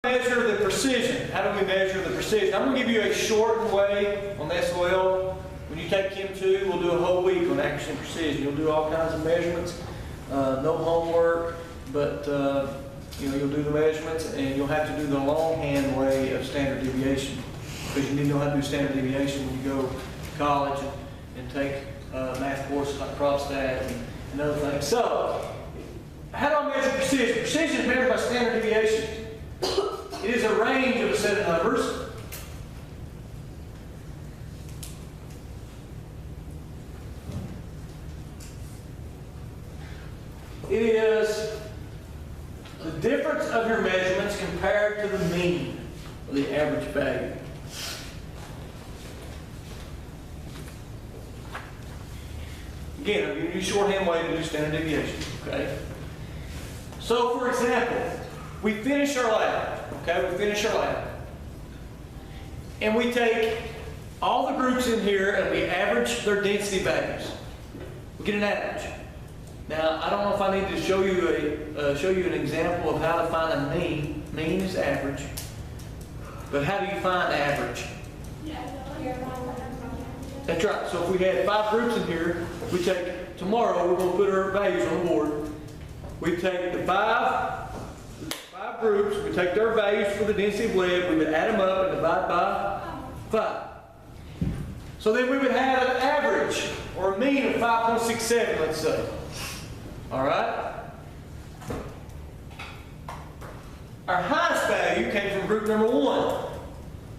measure the precision. How do we measure the precision? I'm going to give you a shortened way on the SOL. When you take Chem 2, we'll do a whole week on accuracy and precision. You'll do all kinds of measurements, no homework, but you'll do the measurements, and you'll have to do the longhand way of standard deviation, because you need to know how to do standard deviation when you go to college and take math courses like PropStat and other things. So, how do I measure precision? Precision is measured by standard deviation. It is a range of a set of numbers. It is the difference of your measurements compared to the mean, or the average value. Again, I'm giving you a shorthand way to do standard deviation, okay? So, for example, we finish our lab, okay? We finish our lab. And we take all the groups in here and we average their density values. We get an average. Now, I don't know if I need to show you an example of how to find a mean. Mean is average. But how do you find average? That's right. So if we had 5 groups in here, we take, tomorrow we're going to put our values on the board. We take the five groups, we take their values for the density of lead, we would add them up and divide by 5. So then we would have an average, or a mean of 5.67, let's say. All right? Our highest value came from group number 1.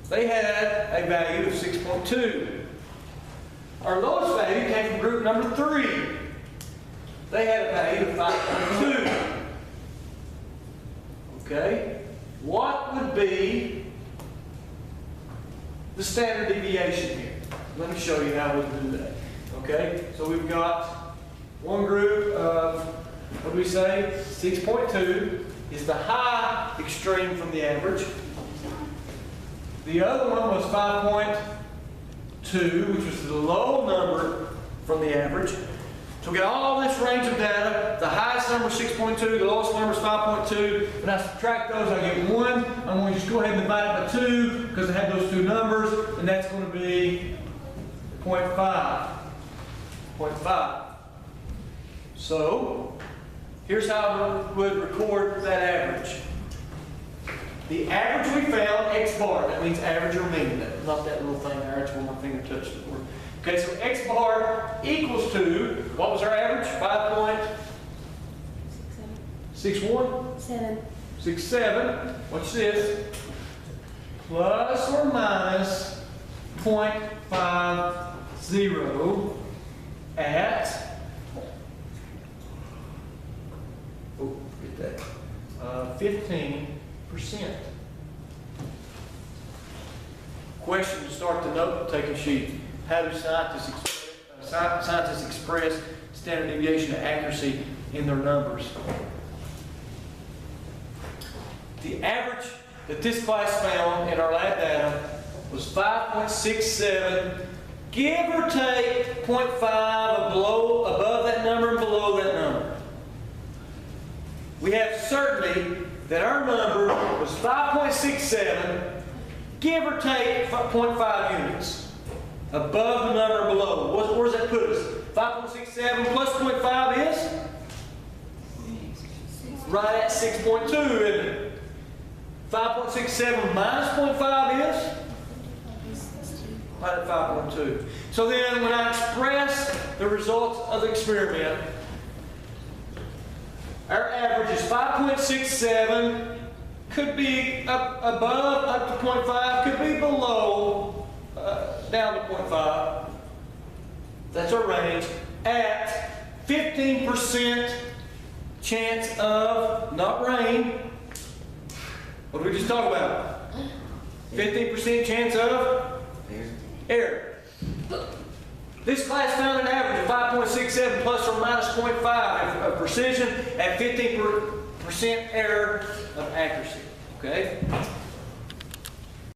They had a value of 6.2. Our lowest value came from group number 3. They had a value of 5.2. Okay? What would be the standard deviation here? Let me show you how we do that. Okay? So we've got one group of, what do we say? 6.2 is the high extreme from the average. The other one was 5.2, which was the low number from the average. So we get all this range of data. The highest number is 6.2, the lowest number is 5.2. When I subtract those, I get 1. I'm going to just go ahead and divide it by 2 because I have those 2 numbers, and that's going to be 0.5. 0.5. So, here's how we would record that average. The average we found, X bar, that means average or mean. Not that little thing there, it's where my finger touched the word. Okay, so X bar equals to, what was our average? 5.61? 67. Watch this. Plus or minus 0.50 at, oh, forget that, 15%. Question to start the note-taking sheet. How do scientists express standard deviation and accuracy in their numbers? The average that this class found in our lab data was 5.67, give or take 0.5 above that number and below that number. We have certainty that our number was 5.67, give or take 0.5 units. Above the number below. Where does that put us? 5.67 plus 0.5 is? Right at 6.2, isn't it? 5.67 minus 0.5 is? Right at 5.2. So then when I express the results of the experiment, our average is 5.67, could be up above, up to 0.5, could be below, down to 0.5. That's our range. At 15% chance of, not rain. What did we just talk about? 15% chance of error. This class found an average of 5.67 plus or minus 0.5 of precision at 15% error of accuracy. Okay?